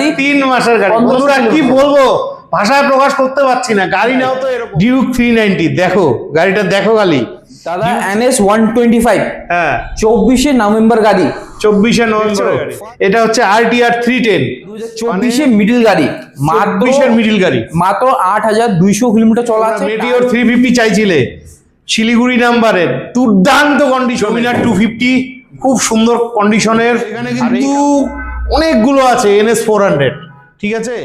3 মাসের গাড়ি। বন্ধুরা কি বলবো, ভাষায় প্রকাশ করতে পারছি না। গাড়ি নাও তো এরকম। ডিউক 390 দেখো, গাড়িটা দেখো খালি দাদা। NS 125 হ্যাঁ 24 নভেম্বর গাড়ি, 24 নভেম্বর গাড়ি। এটা হচ্ছে RTR 310 2024 মিডল গাড়ি, 24 মিডল গাড়ি, মাত্র 8200 কিলোমিটার চলা আছে। মেটিওর 350 চাইছিলে, শিলিগুড়ি নাম্বারের, দুর্দান্ত কন্ডিশন। ডোমিনার 250 খুব সুন্দর কন্ডিশনের। এখানে কিন্তু অনেকগুলো আছে NS 400, ঠিক আছে।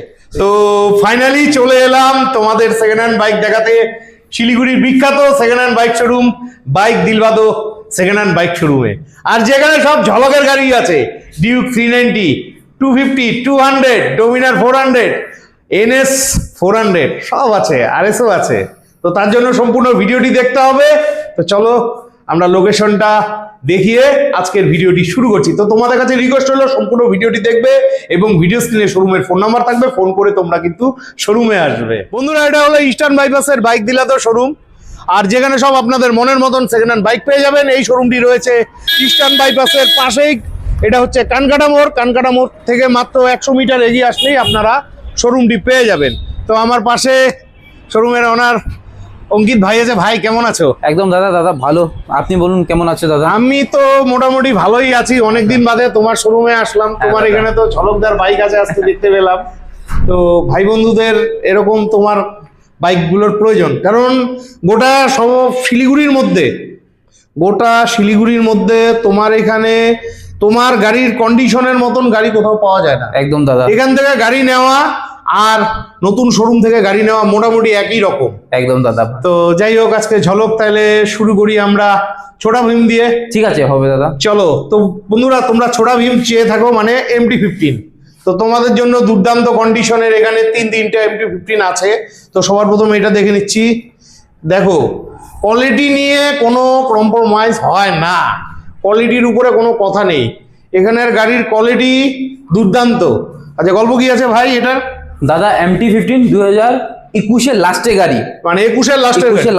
তো ফাইনালি চলে এলাম তোমাদের সেকেন্ড হ্যান্ড বাইক দেখাতে, শিলিগুড়ির বিখ্যাত second hand bike showroom bike দিলবাদো সেকেন্ড হ্যান্ড বাইক শোরুমে। আর যেখানে সব ঝলকের গাড়ি আছে, ডিউক 390, 250, 200, ডোমিনার 400, NS 400 সব আছে, RSও আছে। তো তার জন্য সম্পূর্ণ ভিডিওটি দেখতে হবে। তো চলো আমরা লোকেশনটা দেখিয়ে আজকের ভিডিওটি শুরু করছি। তো তোমাদের কাছে রিকোয়েস্ট হলো সম্পূর্ণ ভিডিওটি দেখবে এবং ভিডিও স্ক্রিনে শোরুমের ফোন নাম্বার থাকবে, ফোন করে তোমরা কিন্তু শোরুমে আসবে। বন্ধুরা এটা হলো ইস্টার্ন বাইপাসের বাইক দিলাতো শোরুম, আর যেখানে সব আপনাদের মনের মতন সেকেন্ড হ্যান্ড বাইক পেয়ে যাবেন। এই শোরুমটি রয়েছে ইস্টার্ন বাইপাসের পাশেই। এটা হচ্ছে কানকাটা মোড়, কানকাটা মোড় থেকে মাত্র 100 মিটার এগিয়ে আসলেই আপনারা শোরুমটি পেয়ে যাবেন। তো আমার পাশে শোরুমের ওনার অঙ্কিত ভাই আছে। ভাই কেমন আছো? একদম দাদা। দাদা ভালো, আপনি বলুন কেমন আছে দাদা? আমি তো মোটামুটি ভালোই আছি। অনেকদিন বাদে তোমার শোরুমে আসলাম, তোমার এখানে তো ঝলকদার বাইক আছে আজকে দেখতে পেলাম। তো ভাই বন্ধুদের এরকম তোমার বাইকগুলোর প্রয়োজন, কারণ গোটা শিলিগুড়ির মধ্যে তোমার এখানে তোমার গাড়ির কন্ডিশনের মতন গাড়ি কোথাও পাওয়া যায় না। একদম দাদা। এখান থেকে গাড়ি নেওয়া আর নতুন শোরুম থেকে গাড়ি নেওয়া মোটামুটি একই রকম। একদম দাদা। তো যাই হোক, আজকে ঝলক তাহলে শুরু করি আমরা ছোটা ভীম দিয়ে। ঠিক আছে, হবে দাদা। চলো। তো বন্ধুরা তোমরা ছোটা ভীম চেয়ে থাকো, মানে MT-15। তো তোমাদের জন্য দুর্দান্ত কন্ডিশনের এখানে তিনটা MT-15 আছে। তো সবার প্রথমে এটা দেখে নিচ্ছি। দেখো কোয়ালিটি নিয়ে কোনো কম্প্রোমাইজ হয় না, কোয়ালিটির উপরে কোনো কথা নেই। এখানের গাড়ির কোয়ালিটি দুর্দান্ত। আচ্ছা গল্প কি আছে ভাই এটার? দাদা MT-15 2021 লাস্টে গাড়ি, মানে 21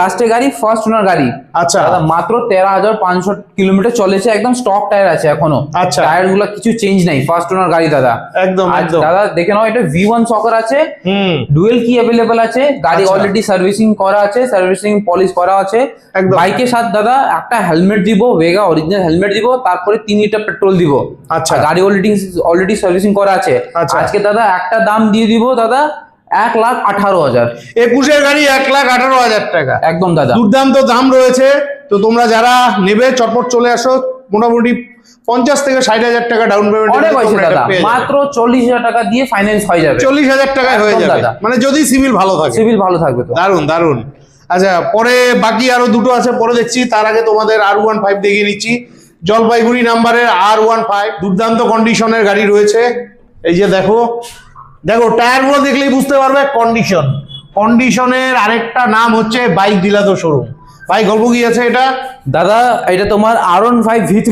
লাস্টে গাড়ি, ফার্স্ট ওনার গাড়ি। আচ্ছা দাদা মাত্র 13,500 কিলোমিটার চলেছে, একদম স্টক টায়ার আছে এখনো। আচ্ছা টায়ার গুলো কিছু চেঞ্জ নাই, ফার্স্ট ওনার গাড়ি দাদা। একদম একদম। দাদা দেখে নাও, এটা V1 সকার আছে, ডুয়েল কি অ্যাভেলেবল আছে, গাড়ি অলরেডি সার্ভিসিং করা আছে, সার্ভিসিং পলিশ করা আছে। বাইকের সাথে দাদা একটা হেলমেট দিব, ভেগা অরিজিনাল হেলমেট দিব, তারপরে 3 লিটার পেট্রোল দিব। আচ্ছা গাড়ি অলরেডি সার্ভিসিং করা আছে। আজকে দাদা একটা দাম দিয়ে দিব দাদা 1,18,000। 21 গাড়ি 1,18,000 টাকা। একদম দাদা, দুর্দান্ত দাম রয়েছে। তো তোমরা যারা নেবে চটপট চলে আসো। মোটামুটি 50 থেকে 60,000 টাকা ডাউন পেমেন্ট। অনেক হয়েছে দাদা, মাত্র 40,000 টাকা দিয়ে ফাইন্যান্স হয়ে যাবে। 40,000 টাকায় হয়ে যাবে, মানে যদি সিভিল ভালো থাকে। সিভিল ভালো থাকবে তো। দারুন দারুন। আচ্ছা পরে বাকি আরো দুটো আছে, পরে দেখছি। তার আগে তোমাদের R15 দেখিয়ে নিচ্ছি। জলপাইগুড়ি নাম্বারের R15 দুর্দান্ত কন্ডিশনের গাড়ি রয়েছে। এই যে দেখো টায়ারগুলো দেখলেই বুঝতে পারবে কন্ডিশনের আরেকটা নাম হচ্ছে বাইক দিলাতো শোরুম। ভাই গল্প কি আছে এটা? দাদা এটা তোমার R15 V3,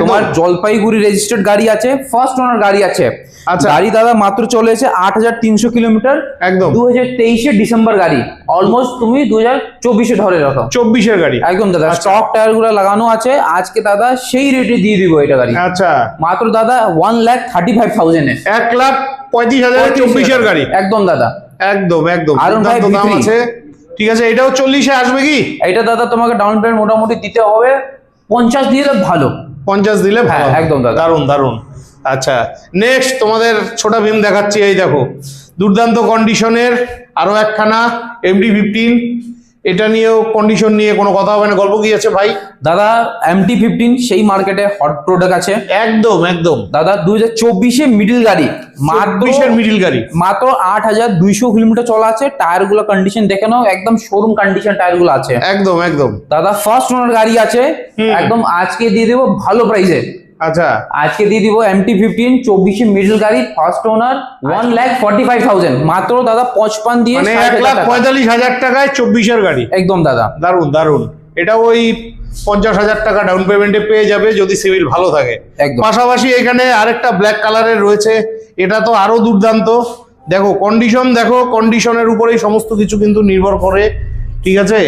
তোমার জলপাইগুড়ি রেজিস্টার্ড গাড়ি আছে, ফার্স্ট ওনার গাড়ি আছে। আচ্ছা গাড়ি দাদা মাত্র চলেছে 8,300 কিলোমিটার, একদম 2023 ডিসেম্বর গাড়ি। অলমোস্ট তুমি 2024 ধরে রাখো, 24 গাড়ি। একদম দাদা। স্টক টায়ার গুলো লাগানো আছে। আজকে দাদা সেই রেটে দিয়ে দিব এটা গাড়ি। আচ্ছা মাত্র দাদা 1,35,000 এ, 1,35,000 24 গাড়ি। একদম দাদা, একদম একদম। R15 দাম আছে, ঠিক আছে। এটাও 40-এ আসবে কি? এটা দাদা তোমাকে ডাউন পেমেন্ট মোটামুটি দিতে হবে 50 দিলে ভালো। 50 দিলে ভালো, একদম দাদা। দারুন দারুন। আচ্ছা নেক্সট তোমাদের ছোটা ভীম দেখাচ্ছি। এই দেখো দুর্দান্ত কন্ডিশনের আরো একখানা MT-15। এটা নিয়েও কন্ডিশন নিয়ে কোনো কথা হবে না। গল্প কি আছে ভাই? দাদা MT-15 সেই মার্কেটে হট প্রোডাক্ট আছে। একদম একদম দাদা 2024 মিডল গাড়ি, মিডল গাড়ি, মাত্র 8,200 কিলোমিটার চলা আছে। টায়ার গুলো কন্ডিশন দেখে নাও, একদম শোরুম কন্ডিশন টায়ার গুলো আছে। একদম একদম দাদা ফার্স্ট ওনার গাড়ি আছে, একদম আজকে দিয়ে দেবো ভালো প্রাইসে। আচ্ছা আজকে দিয়ে দিব MT-15 24 মিডল গাড়ি, ফার্স্ট ওনার 1,45,000 মাত্র দাদা 55 দিয়ে, মানে 1,45,000 টাকায় 24 গাড়ি। একদম দাদা, দারুন দারুন। এটা ওই 50,000 টাকা ডাউন পেমেন্টে পেয়ে যাবে যদি সিভিল ভালো থাকে। পাশাপাশি এখানে আরেকটা ব্ল্যাক কালারের রয়েছে, এটা তো আরো দুর্দান্ত। দেখো কন্ডিশনের উপরেই সমস্ত কিছু কিন্তু নির্ভর করে, ঠিক আছে।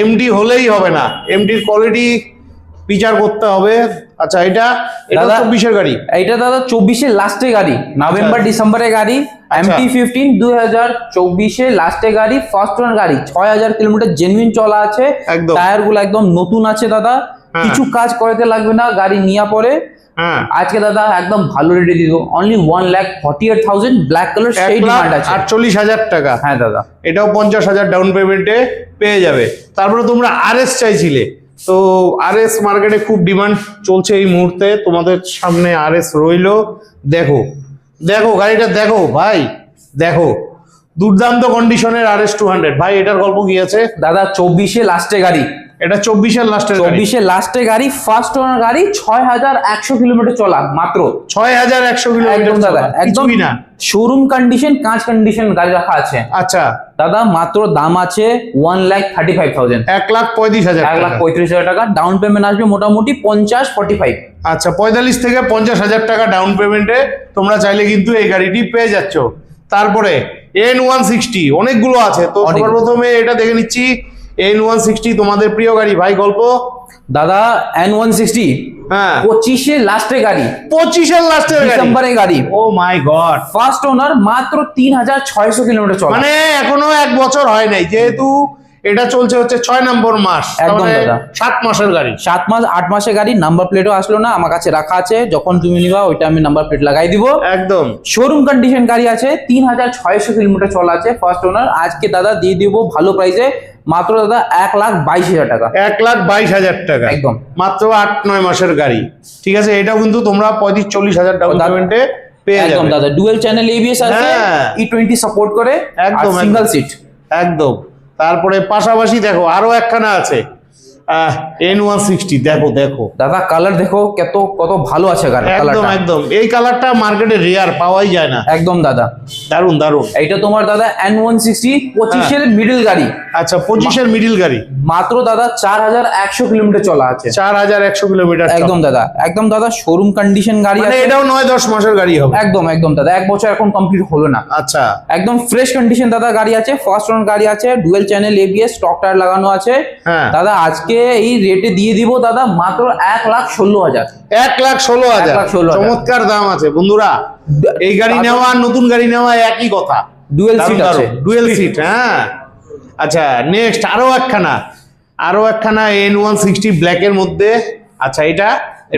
MT হলেই হবে না, MTর কোয়ালিটি বিচার করতে হবে। আচ্ছা এটা এটা দাদা, 24-এর গাড়ি। এটা দাদা 24-এর লাস্টে গাড়ি, নভেম্বর ডিসেম্বরের গাড়ি, MT-15 2024-এ লাস্টে গাড়ি, ফার্স্ট ওনার গাড়ি, 6000 কিলোমিটার জেনুইন চলা আছে, একদম। টায়ার গুলো একদম নতুন আছে দাদা, কিছু কাজ করতে লাগবে না গাড়ি নিয়ে পরে। হ্যাঁ আজকে দাদা একদম ভালো রেটে দিব, অনলি 1,48,000, ব্ল্যাক কালার সেই ডিমান্ড আছে। 1,48,000 টাকা। হ্যাঁ দাদা, এটাও 50,000 ডাউন পেমেন্টে পেয়ে যাবে। তারপরে তোমরা RS চাইছিলে, তো RS মার্কেটে খুব ডিমান্ড চলছে এই মুহূর্তে। তোমাদের সামনে RS রইলো। দেখো দেখো গাড়িটা দেখো ভাই, দেখো দুর্দান্ত কন্ডিশনের RS 200। ভাই এটার গল্প কি আছে? দাদা 24-এ লাস্টে গাড়ি, এটা 24-এর লাস্টের গাড়ি। 24-এ লাস্টে গাড়ি, ফার্স্ট ওনার গাড়ি, 6100 কিলোমিটার চলা মাত্র। 6100 কিলোমিটার একদম দাদা, একদম কিছুই না। শোরুম কন্ডিশন, কাঁচ কন্ডিশন গাড়ি রাখা আছে। আচ্ছা দাদা মাত্র দাম আছে 1,35,000, 1,35,000 টাকা। 1,35,000 টাকা। ডাউন পেমেন্ট আসবে মোটামুটি 50-45। আচ্ছা 45 থেকে 50,000 টাকা ডাউন পেমেন্টে তোমরা চাইলে কিন্তু এই গাড়িটি পেয়ে যাচ্ছ। তারপরে N160 অনেকগুলো আছে, তো সবার প্রথমে এটা দেখে নিচ্ছি। N160 তোমাদের প্রিয় গাড়ি ভাই, গল্প। দাদা N160 হ্যাঁ 25-এ লাস্টে গাড়ি, 25-এর লাস্টের গাড়ি, ডিসেম্বরে গাড়ি, ও মাই গড। ফার্স্ট ওনার, মাত্র 3600 কিলোমিটার চলা। মানে এখনো 1 বছর হয় নাই, যেহেতু এটা চলছে হচ্ছে 6 নম্বর মাস, একদম দাদা। 7 মাসের গাড়ি। 7 মাস 8 মাসের গাড়ি, নাম্বার প্লেটও আসলো না, আমার কাছে রাখা আছে, যখন তুমি নিবা ওইটা আমি নাম্বার প্লেট লাগাই দিব। একদম শোরুম কন্ডিশন গাড়ি আছে, 3600 কিলোমিটার চলা আছে, ফার্স্ট ওনার। আজকে দাদা দিয়ে দিব ভালো প্রাইসে, মাত্র দাদা 1,22,000 টাকা। 1,22,000 টাকা একদম। মাত্র 8-9 মাসের গাড়ি। ঠিক আছে, এটাও কিন্তু তোমরা 35-40,000 ডাউন পেমেন্টে পেয়ে একদম যাবে। দাদা, ডুয়েল চ্যানেল ABS আছে, হ্যাঁ। E20 সাপোর্ট করে, একদম, সিঙ্গেল একদম। সিট। একদম। তারপরে পাশাপাশি দেখো আরো একখানা আছে N160, দেখো দেখো দাদা কালার দেখো কত ভালো আছে একদম কালারটা। একদম। এই কালারটা মার্কেটে রেয়ার, পাওয়াই যায় না। একদম দাদা, দারুন দারুন। এইটা তোমার দাদা N160 25-এর মিডল গাড়ি, আচ্ছা 25-এর মিডিল গাড়ি, মাত্র দাদা 4100 কিলোমিটার চলা আছে। 4100 কিলোমিটার। একদম দাদা, একদম দাদা শোরুম কন্ডিশন গাড়ি মানে আছে। এটাও 9-10 মাসের গাড়ি হবে। একদম একদম দাদা, 1 বছর এখন কমপ্লিট হলো না। আচ্ছা একদম ফ্রেশ কন্ডিশন দাদা গাড়ি আছে, ফার্স্ট ওনার গাড়ি আছে, dual channel ABS, stock tyre লাগানো আছে। হ্যাঁ। দাদা আজকে এই রেটে দিয়ে দিব দাদা মাত্র 1,16,000। 1,16,000 1,16,000 চমৎকার দাম আছে বন্ধুরা। এই গাড়ি নেওয়া আর নতুন গাড়ি নেওয়া একই কথা। ডুয়েল সিট আছে, ডুয়েল সিট। হ্যাঁ আচ্ছা নেক্সট আরো একখানা N160 ব্ল্যাক এর মধ্যে। আচ্ছা এটা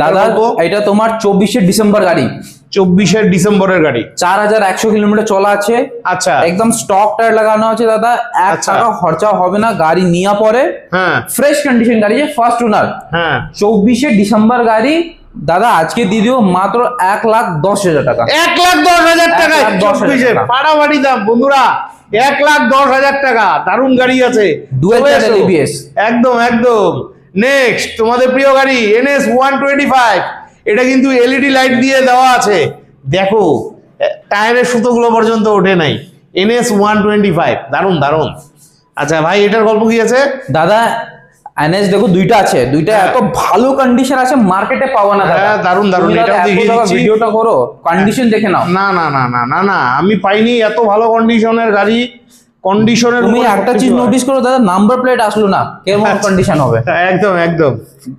দাদা এটা তোমার 24-এর ডিসেম্বর গাড়ি, 24-এর ডিসেম্বরের গাড়ি, 4100 কিলোমিটার চলা আছে। আচ্ছা একদম স্টক টায়ার লাগানো আছে দাদা, 1 আচ্ছা। টাকা খরচা হবে না গাড়ি নিয়ে পরে। হ্যাঁ ফ্রেশ কন্ডিশন গাড়ি আছে, ফার্স্ট ওনার, হ্যাঁ 24-এর ডিসেম্বর গাড়ি। দাদা আজকে দিয়ে দিও মাত্র 1,10,000 টাকা। 1,10,000 টাকা 1,10,000 টাকা। ফাটাফাটি দাম বন্ধুরা, 1,10,000 টাকা। দারুণ গাড়ি আছে, ডুয়েল চলে চ্যানেল এসো। ABS। একদম একদম। নেক্সট তোমাদের প্রিয় গাড়ি NS125। এটা কিন্তু LED লাইট দিয়ে দেওয়া আছে, দেখো টায়ারের সুতোগুলো পর্যন্ত ওঠে নাই। NS125 দারুণ দারুণ। আচ্ছা ভাই এটার গল্প কি আছে? দাদা NS দেখো দুইটা আছে, দুইটা এত ভালো কন্ডিশন আছে, মার্কেটে পাওয়া না দাদা। হ্যাঁ, দারুণ, দারুণ, তুমি দাদা এটাও দেখিয়ে এত টাকা দিচ্ছি। ভিডিওটা করো, কন্ডিশন দেখে নাও। না না না না না না, আমি পাইনি এত ভালো কন্ডিশনের গাড়ি। কন্ডিশনের তুমি একটা চিজ নোটিস করো দাদা, নাম্বার প্লেট আসলো না, কেমন কন্ডিশন হবে। একদম একদম।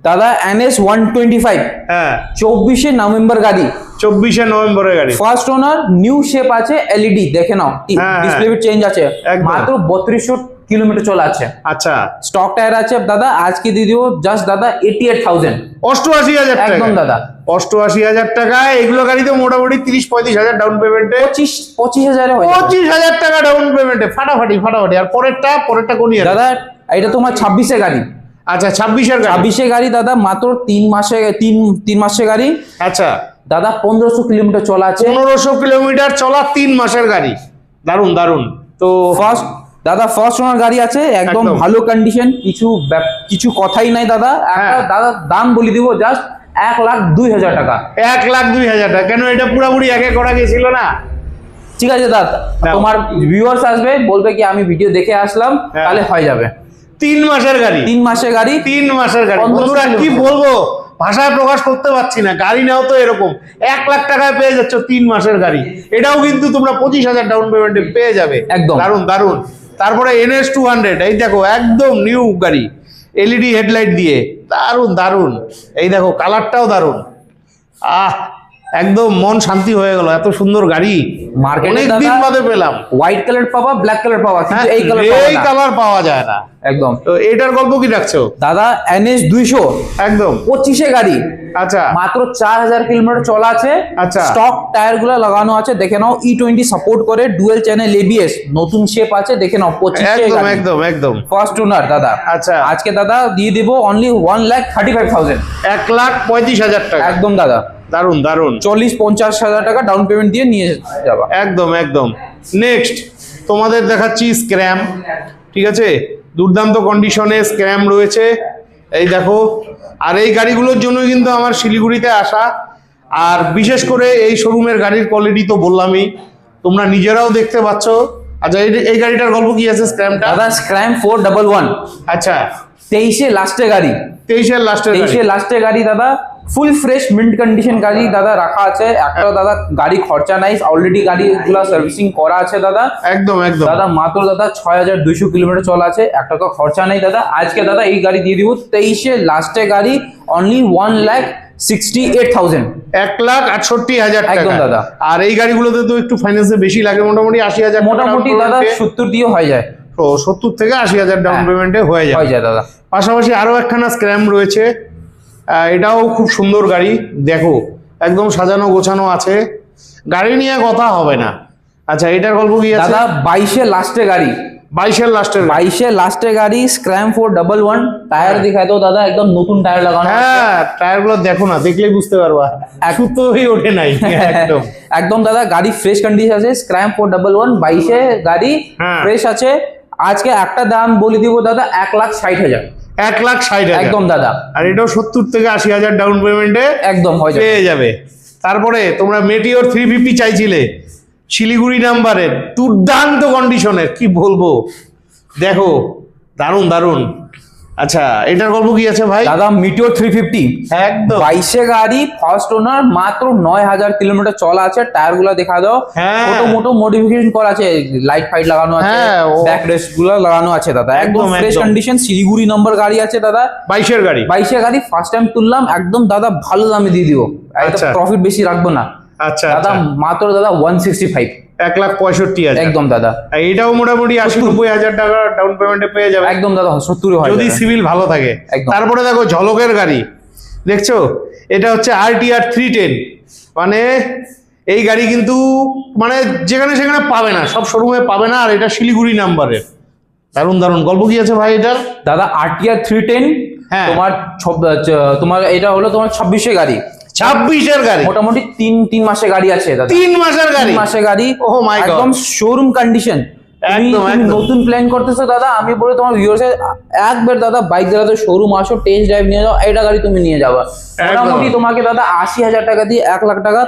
দাদা NS125 হ্যাঁ 24-এ নভেম্বর গাড়ি, 24শে নভেম্বরের গাড়ি, ফার্স্ট ওনার, নিউ শেপ আছে, LED দেখে নাও, হ্যাঁ, ডিসপ্লে চেঞ্জ আছে, একদম। মাত্র 3200 কিলোমিটার চলা আছে। আচ্ছা স্টক টায়ার আছে দাদা, আজকে দিয়ে দিও জাস্ট দাদা 88,000। 88,000 টাকা। একদম দাদা, 88,000 টাকায় এগুলো গাড়িতে মোটামুটি 30-35,000 ডাউন পেমেন্টে, 25,000 হয়ে যাবে। 25,000 টাকা ডাউন পেমেন্টে ফাটাফাটি ফাটাফাটি। আর পরেরটা কোন ইয়ার? দাদা এটা তোমার 26-এ গাড়ি, আচ্ছা 26-এর গাড়ি। 26-এ গাড়ি দাদা, মাত্র 3 মাসের গাড়ি আচ্ছা দাদা, 1500 কিলোমিটার চলা আছে। 1500 কিলোমিটার চলা 3 মাসের গাড়ি, দারুণ দারুণ। তো ফার্স্ট দাদা ফার্স্ট ওনার গাড়ি আছে, একদম একদম। ভালো কন্ডিশন, কিছু কথাই নাই দাদা। একটা হ্যাঁ। দাদা দাম বলে দিব জাস্ট 1,02,000 টাকা। 1,02,000 টাকা। কেন এটা পুরোপুরি একে করা গেছিল না? ঠিক আছে দাদা, দাও। তোমার ভিউয়ার্স আসবে, বলবে কি আমি ভিডিও দেখে আসলাম, হ্যাঁ। তাহলে হয়ে যাবে। 3 মাসের গাড়ি, 3 মাসের গাড়ি, 3 মাসের গাড়ি। 1500 বন্ধুরা কি কিলোমিটার। বলবো, ভাষায় প্রকাশ করতে পারছি না। গাড়ি নাও তো এরকম 1 লাখ টাকায় পেয়ে যাচ্ছ 3 মাসের গাড়ি। এটাও কিন্তু তোমরা 25,000 ডাউন পেমেন্টে পেয়ে যাবে। একদম। দারুণ দারুণ। তারপরে NS200, এই দেখো একদম নিউ গাড়ি, এলইডি হেডলাইট দিয়ে, দারুণ দারুণ। এই দেখো কালারটাও দারুণ, একদম মন শান্তি হয়ে গেল, এত সুন্দর গাড়ি মার্কেটে অনেক দাদা দিন বাদে পেলাম। হোয়াইট কালার পাবা, ব্ল্যাক কালার পাবা, কিন্তু এই কালার এই কালার পাওয়া যায় না একদম। তো এটার গল্প কি রাখছো দাদা NS 200 একদম 25 গাড়ি, আচ্ছা মাত্র 4000 কিলোমিটার চলা আছে। আচ্ছা। স্টক টায়ার গুলো লাগানো আছে, দেখে নাও। E20 সাপোর্ট করে, ডুয়েল চ্যানেল ABS, নতুন শেপ আছে, দেখে নাও। 25 একদম গাড়ি, একদম একদম ফার্স্ট ওনার দাদা। আচ্ছা। আজকে দাদা দিয়ে দিব অনলি 1,35,000, 1,35,000 টাকা। একদম দাদা। দারুণ দারুণ, 40-50 হাজার টাকা ডাউন পেমেন্ট দিয়ে নিয়ে যাবা। একদম একদম। নেক্সট তোমাদের দেখাচ্ছি স্ক্র্যাম, ঠিক আছে, দুর্দান্ত কন্ডিশনে স্ক্র্যাম রয়েছে, এই দেখো। আর এই গাড়িগুলোর জন্য কিন্তু আমার শিলিগুড়িতে আসা, আর বিশেষ করে এই শোরুমের গাড়ির কোয়ালিটি তো বললামই, তোমরা নিজেরাও দেখতে পাচ্ছ। আচ্ছা এই গাড়িটার গল্প কি আছে স্ক্র্যামটা? দাদা স্ক্র্যাম 411, আচ্ছা 23 লাস্টে গাড়ি, 23 লাস্টের 23 লাস্টে গাড়ি দাদা। ফুল ফ্রেশ মিন্ট কন্ডিশন গাড়ি দাদা রাখা আছে। একটা দাদা গাড়ি খরচা নাই, অলরেডি গাড়িগুলো সার্ভিসিং করা আছে দাদা। একদম একদম দাদা মাত্র দাদা 6200 কিলোমিটার চলা আছে, এক টাকা খরচা নেই দাদা। আজকে দাদা এই গাড়ি দিয়ে দিব 23 লাস্টে গাড়ি, অনলি 1,68,000, 1,68,000 টাকা একদম দাদা। আর এই গাড়িগুলোতে তো একটু ফাইন্যান্সে বেশি লাগে, মোটামুটি 80,000, মোটামুটি দাদা 70 দিয়ে হয়ে যায়, 70 থেকে 80,000 ডাউন পেমেন্টে হয়ে যায় দাদা। পাশাপাশি আরো একখানা স্ক্র্যাম রয়েছে, এটাও খুব সুন্দর গাড়ি, দেখো একদম সাজানো গোছানো আছে, গাড়ি নিয়ে কথা হবে না। আচ্ছা এটার গল্প কি আছে দাদা 22 লাস্টে গাড়ি, 22 লাস্টের 22 লাস্টে গাড়ি, স্ক্র্যাম 411। টায়ার দেখায় তো দাদা, একদম নতুন টায়ার লাগানো আছে। হ্যাঁ টায়ার গুলো দেখো না, দেখলেই বুঝতে পারবা সুতোই ওঠে নাই একদম একদম দাদা গাড়ি ফ্রেশ কন্ডিশন আছে। স্ক্র্যাম 411 22 গাড়ি হ্যাঁ। ফ্রেশ আছে। আজকে একটা দাম বলে দিব দাদা 1,60,000, 1,60,000 একদম দাদা। আর এটাও 70 থেকে 80,000 ডাউন পেমেন্টে একদম হয়ে যাবে, পেয়ে যাবে। তারপরে তোমরা মেটিওর 350 চাইছিলে, শিলিগুড়ি নাম্বারের, দুর্দান্ত কন্ডিশনের, কি বলবো, দেখো দারুণ দারুণ। আচ্ছা এটার গল্প কি আছে ভাই? দাদা মিটিওর 350 একদম 22 গাড়ি, ফার্স্ট ওনার, মাত্র 9,000 কিলোমিটার চলা আছে। টায়ার গুলা দেখা দাও, হ্যাঁ। ছোট মোটো মডিফিকেশন করা আছে, লাইট ফাইট লাগানো আছে, হ্যাঁ, ব্যাক রেস্ট গুলা লাগানো আছে দাদা। একদম একদম, ফ্রেশ একদম। কন্ডিশন, শিলিগুড়ি নম্বর গাড়ি আছে দাদা। 22 গাড়ি 22 গাড়ি ফার্স্ট টাইম তুললাম, একদম দাদা ভালো দামে দিয়ে দিব, একদম আচ্ছা। প্রফিট বেশি রাখবো না আচ্ছা দাদা। মাত্র দাদা 165, 1,65,000। একদম দাদা। আর এটাও মোটামুটি 80-90,000 টাকা ডাউন পেমেন্টে পেয়ে যাবে, একদম দাদা 70 হয় যদি সিভিল ভালো থাকে। একদম। তারপরে দেখো ঝলকের গাড়ি, দেখছো এটা হচ্ছে RTR 310, মানে এই গাড়ি কিন্তু মানে যেখানে সেখানে পাবে না, সব শোরুমে পাবে না, আর এটা শিলিগুড়ি নাম্বারের। দারুণ দারুণ, গল্প কি আছে ভাই এটার? দাদা RTR 310, হ্যাঁ। তোমার এটা হলো তোমার 26 গাড়ি, 26 গাড়ি, মোটামুটি 3 মাসে গাড়ি আছে দাদা। 3 মাসের গাড়ি, 3 মাসে গাড়ি, Oh my God. একদম শোরুম কন্ডিশন। একদম, একদম। নতুন প্ল্যান করতেছো দাদা, আমি বলে তোমার ভিউয়ার্সে একবার দাদা বাইক দাদা শোরুম আসো, টেস্ট ড্রাইভ নিয়ে যাও, এটা গাড়ি তুমি নিয়ে যাবা। মোটামুটি তোমাকে দাদা 80,000 টাকা দিয়ে 1,00,000 টাকা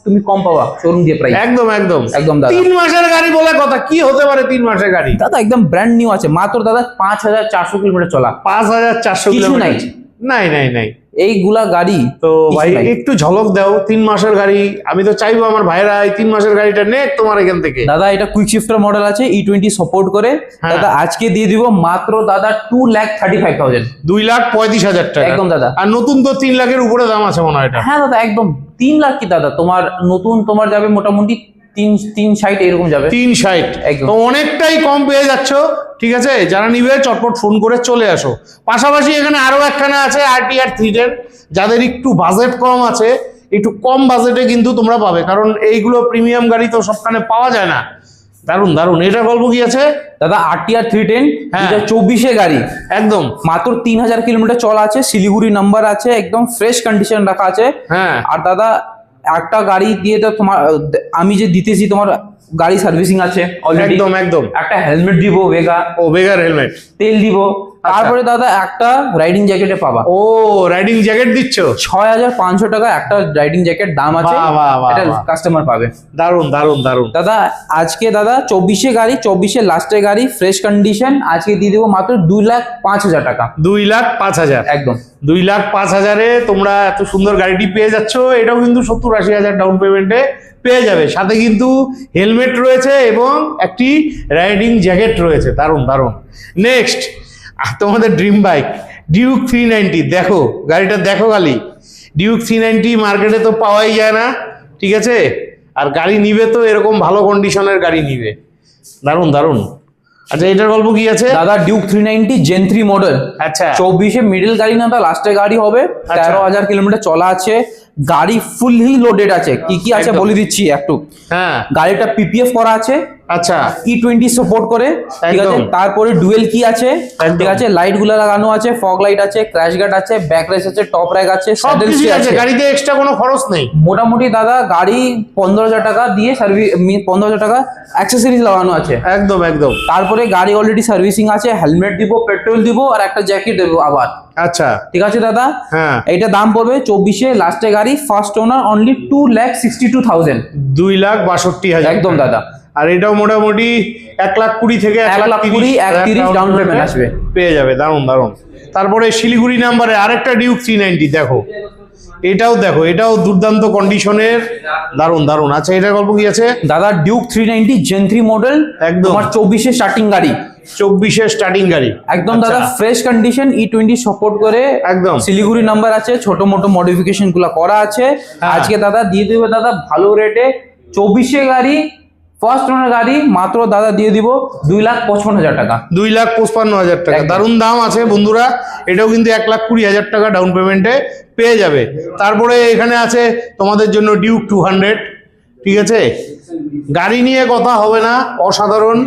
তুমি কম পাবা শোরুম দিয়ে প্রাইস। একদম একদম একদম দাদা। 3 মাসের গাড়ি বলে কথা, কি হতে পারে 3 মাসের গাড়ি? দাদা একদম ব্র্যান্ড নিউ আছে, মাত্র দাদা 5,400 কিলোমিটার চলা। 5,400 কিছু কিলোমিটার? নাই। নাই নাই নাই। এইগুলা গাড়ি তো কিছু ভাই নাই। একটু ঝলক দাও 3 মাসের গাড়ি, আমি তো চাইবো আমার ভাইরা এই 3 মাসের গাড়িটা নে তোমার এখান থেকে। দাদা এটা কুইক শিফটার মডেল আছে, E20 সাপোর্ট করে। হ্যাঁ। দাদা আজকে দিয়ে দিব মাত্র দাদা 2,35,000, 2,35,000 টাকা একদম দাদা। আর নতুন তো 3 লাখের উপরে দাম আছে মনে হয় এটা। হ্যাঁ দাদা একদম 3 লাখ কি দাদা, তোমার নতুন তোমার যাবে মোটামুটি 360 এরকম যাবে। 360, একদম। তো অনেকটাই কম পেয়ে যাচ্ছ, ঠিক আছে। যারা নিবে চটপট ফোন করে চলে আসো। পাশাপাশি এখানে আরো একখানা আছে RTR 310, যাদের একটু বাজেট কম আছে, একটু কম বাজেটে কিন্তু তোমরা পাবে, কারণ এইগুলো প্রিমিয়াম গাড়ি তো সবখানে পাওয়া যায় না। দারুণ দারুণ, এটার গল্প কি আছে? দাদা RTR 310 হ্যাঁ। 2024 গাড়ি, একদম মাত্র 3,000 কিলোমিটার চলা আছে, শিলিগুড়ি নাম্বার আছে, একদম ফ্রেশ কন্ডিশন রাখা আছে। হ্যাঁ। আর দাদা একটা গাড়ি দিয়ে তো তোমার আমি যে দিতেছি তোমার গাড়ি সার্ভিসিং আছে অলরেডি, একদম একদম। একটা হেলমেট দিব ভেগা, ও বেগার হেলমেট, তেল দিব, তারপরে দাদা একটা রাইডিং জ্যাকেটে পাবা। ও রাইডিং জ্যাকেট দিচ্ছ? 6,500 টাকা একটা রাইডিং জ্যাকেট দাম আছে, বাহ, বাহ, বাহ, এটা বাহ। কাস্টমার পাবে। দারুণ দারুণ দারুণ। দাদা আজকে দাদা 24 গাড়ি, 24 লাস্টে গাড়ি, ফ্রেশ কন্ডিশন, আজকে দিয়ে দেবো মাত্র 2,05,000 টাকা, 2,05,000, একদম 2,05,000-এ তোমরা এত সুন্দর গাড়িটি পেয়ে যাচ্ছ। এটাও কিন্তু 70-80,000 ডাউন পেমেন্টে পেয়ে যাবে, সাথে কিন্তু হেলমেট রয়েছে এবং একটি রাইডিং জ্যাকেট রয়েছে। দারুণ দারুণ। নেক্সট তোমাদের ড্রিম বাইক ডিউক 390 দেখো, গাড়িটা দেখো খালি। ডিউক 390 মার্কেটে তো পাওয়াই যায় না, ঠিক আছে? আর গাড়ি নিবে তো এরকম ভালো কন্ডিশনের গাড়ি নিবে। দারুন দারুন। আচ্ছা, এটার গল্প কি আছে? দাদা ডিউক 390 জেন 3 মডেল। আচ্ছা, 24-এ মিডল গাড়ি না, তা লাস্টের গাড়ি হবে। 13,000 কিলোমিটার চলা আছে, গাড়ি ফুললি লোডেড আছে। কি কি আছে একদম। বলে দিচ্ছি একটু। হ্যাঁ, গাড়িটা পিপিএফ করা আছে, আচ্ছা, E20 সাপোর্ট করে, ঠিক আছে? একদম। তারপরে ডুয়েল কি আছে, একদম। ঠিক আছে? লাইট গুলো লাগানো আছে, ফগ লাইট আছে, ক্র্যাশ গার্ড আছে, ব্যাক রেস আছে, টপ র্যাক আছে, সব স্যাডেল কিছু সিট আছে, আছে। গাড়িতে এক্সট্রা কোনো খরচ নেই। মোটামুটি দাদা গাড়ি 15,000 টাকা দিয়ে সার্ভিস, 15,000 টাকা অ্যাক্সেসরিজ লাগানো আছে। একদম একদম। তারপরে গাড়ি অলরেডি সার্ভিসিং আছে, হেলমেট দিব, পেট্রোল দিব, আর একটা জ্যাকেট দেবো আবার। আচ্ছা, ঠিক আছে দাদা? হ্যাঁ, এইটা দাম পড়বে 24-এ লাস্টে গাড়ি, ফার্স্ট ওনার অনলি 2,62,000। 2,62,000। একদম দাদা। আর এটাও মোটামুটি 1,20,000 থেকে 1,20,000, 1,30,000 ডাউন পেমেন্ট আসবে। পেয়ে যাবে। দারুন দারুন। তারপরে শিলিগুড়ি নাম্বারে আরেকটা ডিউক 390 দেখো, এটাও দেখো, এটাও দুর্দান্ত কন্ডিশনের। দারুন দারুন। আচ্ছা, এটার গল্প কি আছে? দাদা ডিউক 390 জেন 3 মডেল, একদম। তোমার 24-এ স্টার্টিং গাড়ি। 24-এর স্টার্টিং গাড়ি, একদম আচ্ছা। দাদা ফ্রেশ কন্ডিশন, E20 সাপোর্ট করে, একদম। শিলিগুড়ি নাম্বার আছে, ছোট মোটো মডিফিকেশন গুলো করা আছে। হ্যাঁ। আজকে দাদা দিয়ে দেবে দাদা ভালো রেটে, 24-এ গাড়ি, ফার্স্ট ওনার গাড়ি, মাত্র দাদা দিয়ে দিব 2,55,000 টাকা। 2,55,000 টাকা। একদম। দারুণ দাম আছে বন্ধুরা। এটাও কিন্তু 1,20,000 টাকা ডাউন পেমেন্টে পেয়ে যাবে। তারপরে এখানে আছে তোমাদের জন্য ডিউক 200, ঠিক আছে? গাড়ি নিয়ে কথা হবে না, অসাধারণ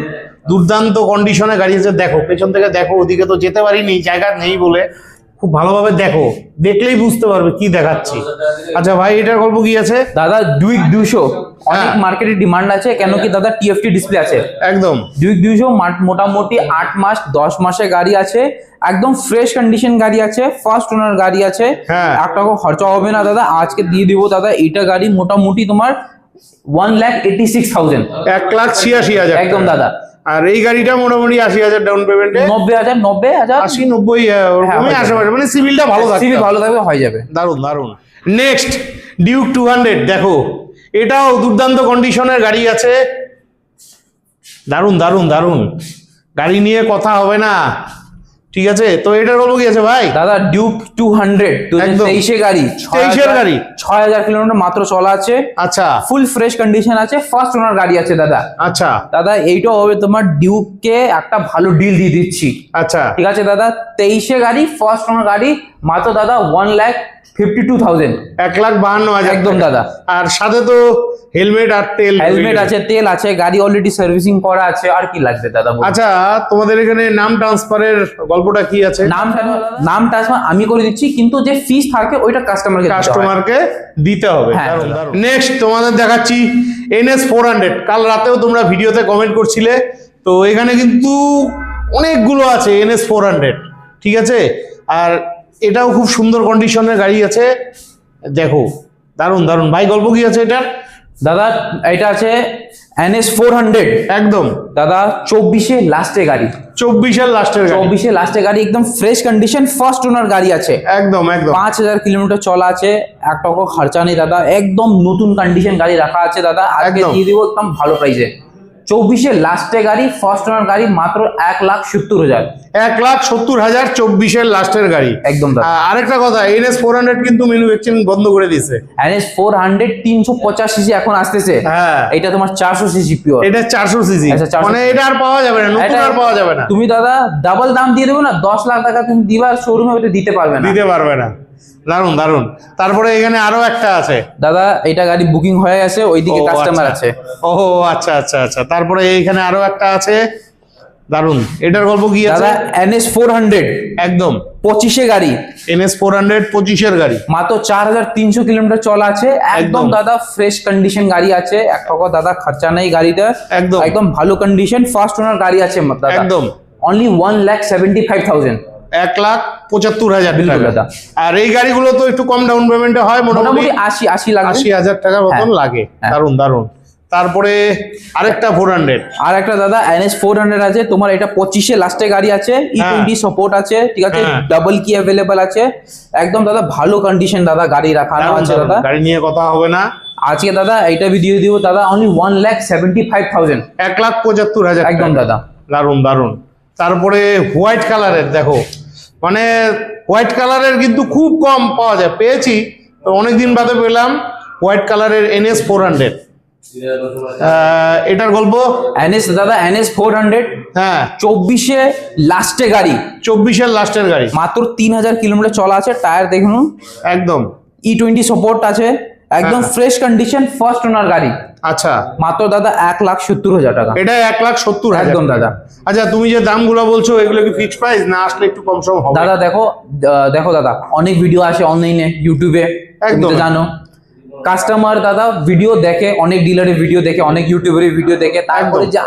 দুর্দান্ত কন্ডিশনে গাড়ি আছে। দেখো, পেছন থেকে দেখো, ওদিকে তো যেতে পারিনি, জায়গা নেই বলে। খুব ভালোভাবে দেখো, দেখলেই বুঝতে পারবে কি দেখাচ্ছি। আচ্ছা ভাই, এটার গল্প কি আছে? দাদা ডুইক 200 অনেক হ্যাঁ। মার্কেটে ডিমান্ড আছে, কেন কি দাদা TFT ডিসপ্লে আছে। একদম। ডুইক 200 মোটামুটি 8 মাস 10 মাসে গাড়ি আছে, একদম ফ্রেশ কন্ডিশন গাড়ি আছে, ফার্স্ট ওনার গাড়ি আছে। হ্যাঁ। 1 টাকা খরচা হবে না দাদা, আজকে দিয়ে দিব দাদা। এটা গাড়ি মোটামুটি তোমার 1,86,000। 1,86,000। একদম দাদা। আর এই গাড়িটা মোটামুটি 80,000 ডাউন পেমেন্টে, 90,000, 80-90 ওরকমই হয়ে যাবে। আশেপাশে, মানে সিভিলটা ভালো থাকে। সিভিল ভালো থাকবে, হয়ে যাবে। দারুন দারুন। নেক্সট ডিউক 200 দেখো, এটাও দুর্দান্ত কন্ডিশনের গাড়ি আছে। দারুন দারুন দারুন। গাড়ি নিয়ে কথা হবে না, ঠিক আছে? তো এটার গল্প কি আছে ভাই? দাদা ডিউক 200 একদম। 2023 গাড়ি, 23 গাড়ি। 6,000 কিলোমিটার মাত্র চলা আছে, আচ্ছা ফুল ফ্রেশ কন্ডিশন আছে, ফার্স্ট ওনার গাড়ি আছে দাদা। আচ্ছা দাদা এইটাও হবে তোমার ডিউককে একটা ভালো ডিল দিয়ে দিচ্ছি, আচ্ছা। ঠিক আছে দাদা? 23 গাড়ি, ফার্স্ট ওনার গাড়ি, মাত্র দাদা 1,52,000। 1,52,000 একদম দাদা। আর সাথে তো হেলমেট আর তেল, হেলমেট আছে, তেল আছে, গাড়ি অলরেডি সার্ভিসিং করা আছে, আর কি লাগবে দাদা বলুন? আচ্ছা, তোমাদের এখানে নাম ট্রান্সফারের গল্পটা কি আছে? নাম ট্রান্সফার আমি করে দিচ্ছি, কিন্তু যে ফিস থাকে ওইটা কাস্টমারকে দিতে হবে। হ্যাঁ। নেক্সট তোমাদের দেখাচ্ছি NS 400। কাল রাতেও তোমরা ভিডিওতে কমেন্ট করছিলে, তো এখানে কিন্তু অনেকগুলো আছে NS 400, ঠিক আছে? আর এটাও খুব সুন্দর কন্ডিশনের গাড়ি আছে, দেখো দারুন দারুন। ভাই, গল্প কি আছে এটার? দাদা এটা আছে NS 400, একদম দাদা 24-এ লাস্টে গাড়ি, 24-এর লাস্টের গাড়ি, 24-এ লাস্টে গাড়ি, একদম ফ্রেশ কন্ডিশন, ফার্স্ট ওনার গাড়ি আছে। একদম একদম। 5,000 কিলোমিটার চলা আছে, 1 টাকা খরচা নেই দাদা, একদম নতুন কন্ডিশন গাড়ি রাখা আছে দাদা। আজকে একদম। দিয়ে দিব একদম ভালো প্রাইসে। 24-এ লাস্টে গাড়ি, ফার্স্ট ওনার গাড়ি, মাত্র 1,70,000। 1,70,000 24-এর লাস্টের গাড়ি। একদম দাদা। আরেকটা কথা, NS 400 কিন্তু ম্যানুফ্যাকচারিং বন্ধ করে দিয়েছে। NS 400 350 সিসি এখন আসতেছে, হ্যাঁ। এটা তোমার 400 সিসি পিওর। এটা 400 সিসি, আচ্ছা, 400 মানে এটা আর পাওয়া যাবে না, নতুন আর পাওয়া যাবে না। তুমি দাদা ডাবল দাম দিয়ে দেবো না, 10 লাখ টাকা তুমি দিবার শোরুমে ওটা দিতে পারবে না। দিতে পারবে না। দারুন দারুন। তারপরে এখানে আরো একটা আছে দাদা, এটা গাড়ি বুকিং হয়ে গেছে, ওইদিকে ও, কাস্টমার আচ্ছা। আছে। ও আচ্ছা আচ্ছা আচ্ছা। তারপরে এইখানে আরো একটা আছে, দারুন। এটার গল্প কি আছে? দাদা NS 400 একদম 25-এ গাড়ি, NS 400 25-এর গাড়ি, মাত্র 4,300 কিলোমিটার চলা আছে, একদম একদম। দাদা ফ্রেশ কন্ডিশন গাড়ি আছে, 1 টাকা দাদা খরচা নেই গাড়িটা, একদম। একদম ভালো কন্ডিশন, ফার্স্ট ওনার গাড়ি আছে দাদা, একদম। অনলি 1,75,000। 1,75,000 বিলকুল টাকা। দাদা। আর এই গাড়িগুলো তো একটু কম ডাউন পেমেন্টে হয়, মোটামুটি মোটামুটি 80 লাগবে। 80,000 টাকার মতন হ্যাঁ। লাগে। হ্যাঁ। দারুন দারুন। তারপরে আরেকটা 400, আর একটা দাদা NS 400 আছে তোমার, এটা 25-এ লাস্টে গাড়ি আছে, E20 সাপোর্ট আছে, ঠিক আছে? হ্যাঁ। ডাবল কি অ্যাভেলেবল আছে, একদম দাদা ভালো কন্ডিশন দাদা গাড়ি রাখানো দারুন আছে দারুন। দাদা। গাড়ি নিয়ে কথা হবে না। আজকে দাদা এইটা ভিডিও দিব দাদা, অনলি 1,75,000। 1,75,000 একদম দাদা। দারুন দারুন। তারপরে হোয়াইট কালারের দেখো, মানে হোয়াইট কালারের কিন্তু খুব কম পাওয়া যায়, পেয়েছি তো অনেকদিন বাদে পেলাম হোয়াইট কালারের NS 400। এটার গল্প এনএস দাদা, NS 400 হ্যাঁ 24-এ লাস্টে গাড়ি, 24-এর লাস্টের গাড়ি, মাত্র 3000 কিলোমিটার চলা আছে। টায়ার দেখুন একদম E20 সাপোর্ট আছে, একদম হ্যাঁ। ফ্রেশ কন্ডিশন, ফার্স্ট ওনার গাড়ি। আচ্ছা মাত্র দাদা 1,70,000 টাকা। এটা 1,70,000 একদম দাদা। আচ্ছা তুমি যে দামগুলো বলছো এগুলো কি ফিক্সড প্রাইস না আসলে একটু কম সম হবে? দাদা দেখো দাদা, অনেক ভিডিও আসে অনলাইনে ইউটিউবে, তুমি একদম। তো জানো কাস্টমার দাদা ভিডিও দেখে, অনেক ডিলারের ভিডিও দেখে, অনেক ইউটিউবের ভিডিও দেখে, তারপরে যা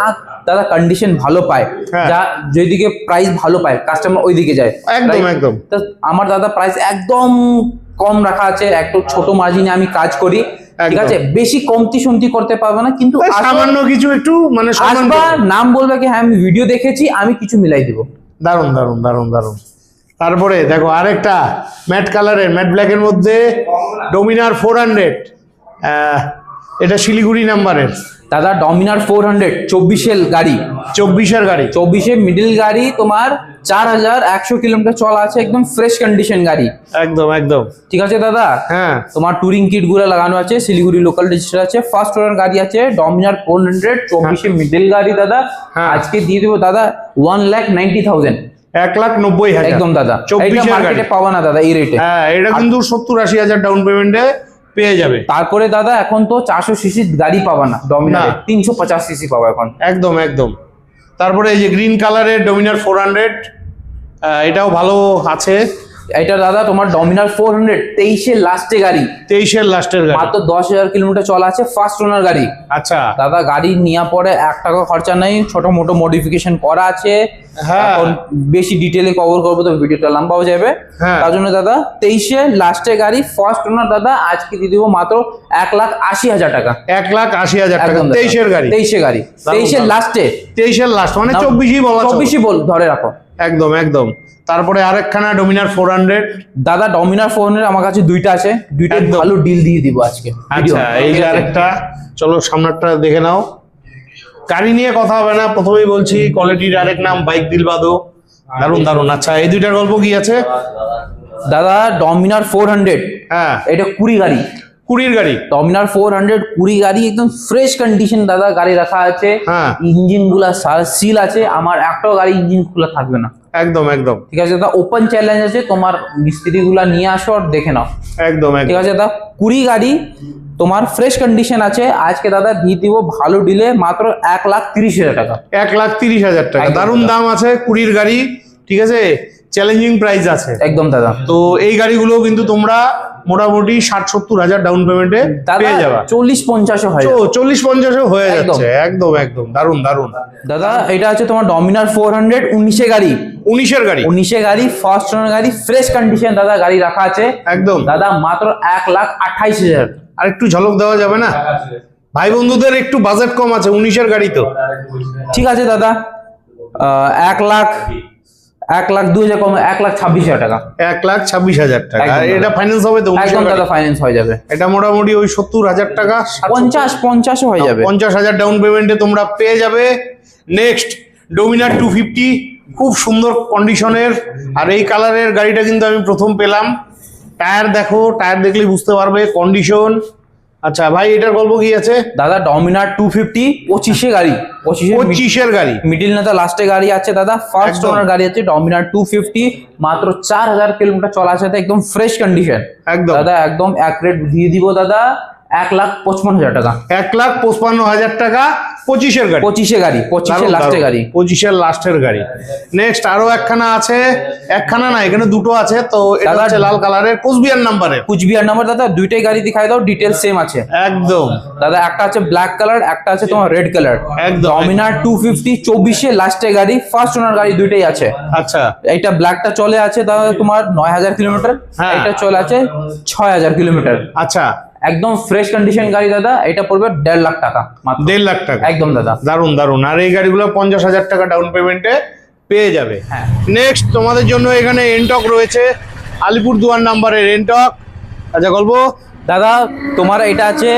দাদা কন্ডিশন ভালো পায়, হ্যাঁ। যা যেদিকে প্রাইস ভালো পায় কাস্টমার ওইদিকে যায়। একদম, Right? একদম। তো আমার দাদা প্রাইস একদম কম রাখা আছে, একটু ছোট মার্জিনে আমি কাজ করি, ঠিক একদম। আছে? বেশি কমতি সমতি করতে পারবে না, কিন্তু ওই সামান্য কিছু একটু মানে সম্মান আসবা, করবে। নাম বলবে কি হ্যাঁ আমি ভিডিও দেখেছি, আমি কিছু মিলাই দিব। দারুণ দারুণ দারুণ দারুণ। তারপরে দেখো আরেকটা ম্যাট কালারের, ম্যাট ব্ল্যাকের মধ্যে ডোমিনার 400, এটা শিলিগুড়ি নাম্বারের, দাদা ডমিনার 400 24-এর গাড়ি, 24-এর গাড়ি, 24-এ মিডল গাড়ি, তোমার 4100 কিলোমিটার চলা আছে, একদম ফ্রেশ কন্ডিশন গাড়ি, একদম একদম। ঠিক আছে দাদা? হ্যাঁ তোমার টুরিং কিট গুলো লাগানো আছে, শিলিগুড়ি লোকাল রেজিস্টার আছে, ফার্স্ট ওনার গাড়ি আছে, ডমিনার 400 24-এ মিডল গাড়ি দাদা। হ্যাঁ। আজকে দিয়ে দেবো দাদা 1,90,000। 1,90,000 একদম দাদা, এটা 24-এর গাড়ি। মার্কেটে পাবা না দাদা এই রেটে। হ্যাঁ এটা কিন্তু 70-80 ডাউন পেমেন্টে পেয়ে যাবে। তারপরে দাদা এখন তো 400 সিসি গাড়ি পাবা না ডমিনারে, না। 350 সিসি পাবা এখন। একদম একদম। তারপরে এই যে গ্রিন কালারের ডোমিনার 400, এটাও ভালো আছে। এটা দাদা তোমার ডমিনার 400 23-এর লাস্টে গাড়ি, 23-এর লাস্টের গাড়ি। মাত্র 10,000 কিলোমিটার চলা আছে, ফার্স্ট ওনার গাড়ি। আচ্ছা দাদা গাড়ি নেওয়ার পরে 1 টাকা খরচা নেই, ছোট মোটো মডিফিকেশন করা আছে। হ্যাঁ। এখন বেশি ডিটেলে কভার করবো তো ভিডিওটা লম্বা হয়ে যাবে, হ্যাঁ। তার জন্য দাদা 23-এর লাস্টে গাড়ি, ফার্স্ট ওনার দাদা আজকে দিয়ে দিব মাত্র 1,80,000 টাকা। 1,80,000 টাকা, একদম দাদা। 23-এর গাড়ি, 23-এর গাড়ি, 23-এর লাস্টে, 23-এর লাস্ট মানে 24-ই বলা চলে। 24-ই বল ধরে রাখো। একদম একদম। তারপরে আরেকখানা ডোমিনার 400। দাদা ডমিনার 400 আমার কাছে দুইটা আছে, দুইটা একদম। ভালো ডিল দিয়ে দিব আজকে ভিডিও। আচ্ছা এই যে আরেকটা, চলো সামনেরটা দেখে নাও। গাড়ি নিয়ে কথা হবে না, প্রথমেই বলছি কোয়ালিটির আরেক নাম বাইক দিলবাদো, দারুণ দারুণ। আচ্ছা এই দুইটার গল্প কি আছে? দাদা ডমিনার 400 হ্যাঁ এটা 20 গাড়ি, 20-এর গাড়ি। ডমিনার 400 20 গাড়ি, একদম ফ্রেশ কন্ডিশন দাদা গাড়ি রাখা আছে। হ্যাঁ। ইঞ্জিন গুলা সিল আছে, আমার একটাও গাড়ি ইঞ্জিন খোলা থাকবে না, একদম একদম ঠিক আছে দাদা? ওপেন চ্যালেঞ্জ আছে, তোমার মিস্ত্রি গুলা নিয়ে আসো আর দেখে নাও, একদম ঠিক একদম। আছে দাদা? 20 গাড়ি তোমার ফ্রেশ কন্ডিশন আছে, আজকে দাদা দিয়ে দিব ভালো ডিলে মাত্র 1,30,000 টাকা। 1,30,000 টাকা, একদম দারুণ দাদা। দাম আছে 20-এর গাড়ি, ঠিক আছে? চ্যালেঞ্জিং প্রাইস আছে। একদম দাদা। তো এই গাড়িগুলো কিন্তু তোমরা মোটামুটি 60-70 ডাউন পেমেন্টে দাদা পেয়ে যাবা। 40-50 হয় 40-50 হয়ে একদম। যাচ্ছে। একদম একদম দারুণ দারুণ। দাদা। এটা আছে তোমার ডমিনার 400 19-এ গাড়ি, 19-এর গাড়ি, 19-এ গাড়ি, ফার্স্ট ওনার গাড়ি, ফ্রেশ কন্ডিশন দাদা গাড়ি রাখা আছে একদম। দাদা মাত্র 1,28,000। আর একটু ঝলক দেওয়া যাবে না? ভাই বন্ধুদের একটু বাজেট কম আছে, 19-এর গাড়ি তো। ঠিক আছে দাদা, 1,02,000 কম, 1,26,000 টাকা। 1,26,000 টাকা। একদম আর দাদা। এটা ফাইন্যান্স হবে তো? 19-এর একদম গাড়ি। দাদা ফাইন্যান্স হয়ে যাবে, এটা মোটামুটি ওই 70,000 টাকা, 50 হয়ে যাবে। 50,000 ডাউন পেমেন্টে তোমরা পেয়ে যাবে। নেক্সট ডোমিনার 250, খুব সুন্দর কন্ডিশনের, আর এই কালারের গাড়িটা কিন্তু আমি প্রথম পেলাম। টায়ার দেখো, টায়ার দেখলেই বুঝতে পারবে কন্ডিশন। আচ্ছা ভাই এটার গল্প কি আছে? দাদা ডমিনার 250 25-এ গাড়ি, 25-এর গাড়ি, মিডিল না তো লাস্টে গাড়ি আছে দাদা, ফার্স্ট একদম। ওনার গাড়ি আছে ডমিনার 250, মাত্র 4,000 কিলোমিটার চলা আছে, একদম ফ্রেশ কন্ডিশন একদম। দাদা, একদম অ্যাকুরেট দিয়ে দিব দাদা 1,55,000 টাকা। 1,55,000 টাকা, 25-এর গাড়ি, 25-এ গাড়ি, 25-এ দারুণ, লাস্টে দারুণ। গাড়ি। 25-এর লাস্টের গাড়ি। নেক্সট আরো একখানা আছে, একখানা না এখানে দুটো আছে, তো এটা দাদা, হচ্ছে লাল কালারের কোচবিহার নাম্বারের। কুচবিহার নাম্বার দাদা, দুইটাই গাড়ি দেখাই দাও, ডিটেল সেম আছে একদম দাদা। একটা আছে ব্ল্যাক কালার, একটা আছে তোমার রেড কালার। একদম। ডমিনার 250 24-এ লাস্টে গাড়ি, ফার্স্ট ওনার গাড়ি, দুইটাই আছে। আচ্ছা এইটা ব্ল্যাকটা চলে আছে দাদা তোমার 9,000 কিলোমিটার, হ্যাঁ। এটা চলে আছে 6,000 কিলোমিটার, আচ্ছা, একদম ফ্রেশ কন্ডিশন গাড়ি দাদা। এটা পড়বে 1.5 লাখ টাকা মাত্র। 1.5 লাখ টাকা, একদম দাদা। দারুণ দারুণ। আর এই গাড়িগুলো 50,000 টাকা ডাউন পেমেন্টে পেয়ে যাবে। হ্যাঁ। নেক্সট তোমাদের জন্য এখানে এনটক রয়েছে, আলিপুরদুয়ার নাম্বারের এনটক। আচ্ছা গল্প। দাদা তোমার এটা আছে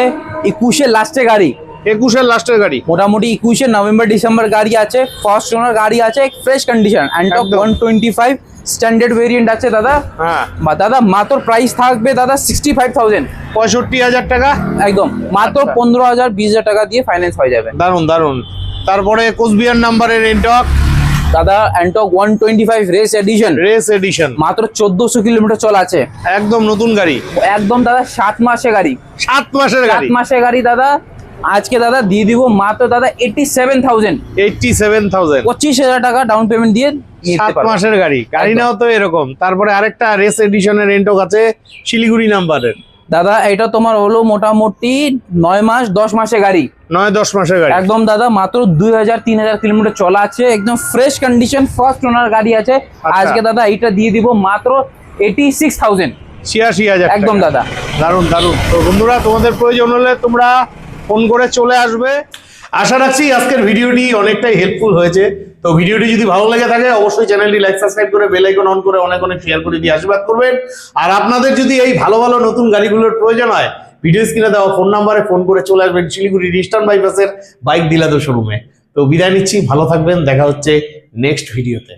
21-এ লাস্টে গাড়ি, 21-এর লাস্টের গাড়ি, মোটামুটি 21-এ নভেম্বর ডিসেম্বর গাড়ি আছে, ফার্স্ট ওনার গাড়ি আছে, ফ্রেশ কন্ডিশন, এনটক একদম। 125 স্ট্যান্ডার্ড ভেরিয়েন্ট আছে দাদা। হ্যাঁ, দাদা মাত্র প্রাইস থাকবে দাদা 65,000, 65,000 টাকা। একদম মাত্র আচ্ছা। 15,000 20,000 টাকা দিয়ে ফাইন্যান্স হয়ে যাবে। দারুন দারুন। তারপরে কোচবিহার নাম্বারের এন্টক, দাদা Ntorq 125 race edition, race edition, মাত্র 1400 কিলোমিটার চলা আছে, একদম নতুন গাড়ি, একদম দাদা 7 মাসে গাড়ি, 7 মাসের গাড়ি, 7 মাসে গাড়ি দাদা। আজকে দাদা দিয়ে দিব মাত্র দাদা 87,000, 87,000, 25,000 টাকা ডাউন পেমেন্ট দিয়ে নিতে 7 পারবেন। মাসের গাড়ি। গাড়ি একদম। নাও তো এরকম। তারপরে আরেকটা রেস এডিশনের এন্টক আছে শিলিগুড়ি নাম্বারের, দাদা এটা তোমার হলো মোটামুটি 9 মাস 10 মাসে গাড়ি, 9-10 মাসের গাড়ি, একদম দাদা মাত্র 2,000-3,000 কিলোমিটার চলা আছে, একদম ফ্রেশ কন্ডিশন ফার্স্ট ওনার গাড়ি আছে। আজকে দাদা এইটা দিয়ে দিব মাত্র 86,000, 86,000 একদম টাকা। দাদা। দারুন দারুন। তো বন্ধুরা, তোমাদের প্রয়োজন হলে তোমরা ফোন করে চলে আসবে। আশা রাখছি আজকের ভিডিওটি অনেকটাই হেল্পফুল হয়েছে। তো ভিডিওটি যদি ভালো লেগে থাকে অবশ্যই চ্যানেলটি লাইক সাবস্ক্রাইব করে বেল আইকন অন করে অনেক অনেক শেয়ার করে দিয়ে আশীর্বাদ করবেন। আর আপনাদের যদি এই ভালো ভালো নতুন গাড়িগুলোর প্রয়োজন হয় ভিডিও স্ক্রিনে দেওয়া ফোন নাম্বারে ফোন করে চলে আসবেন শিলিগুড়ি ইস্টার্ন বাইপাসের বাইক ডিলার শোরুমে। তো বিদায় নিচ্ছি, ভালো থাকবেন, দেখা হচ্ছে নেক্সট ভিডিওতে।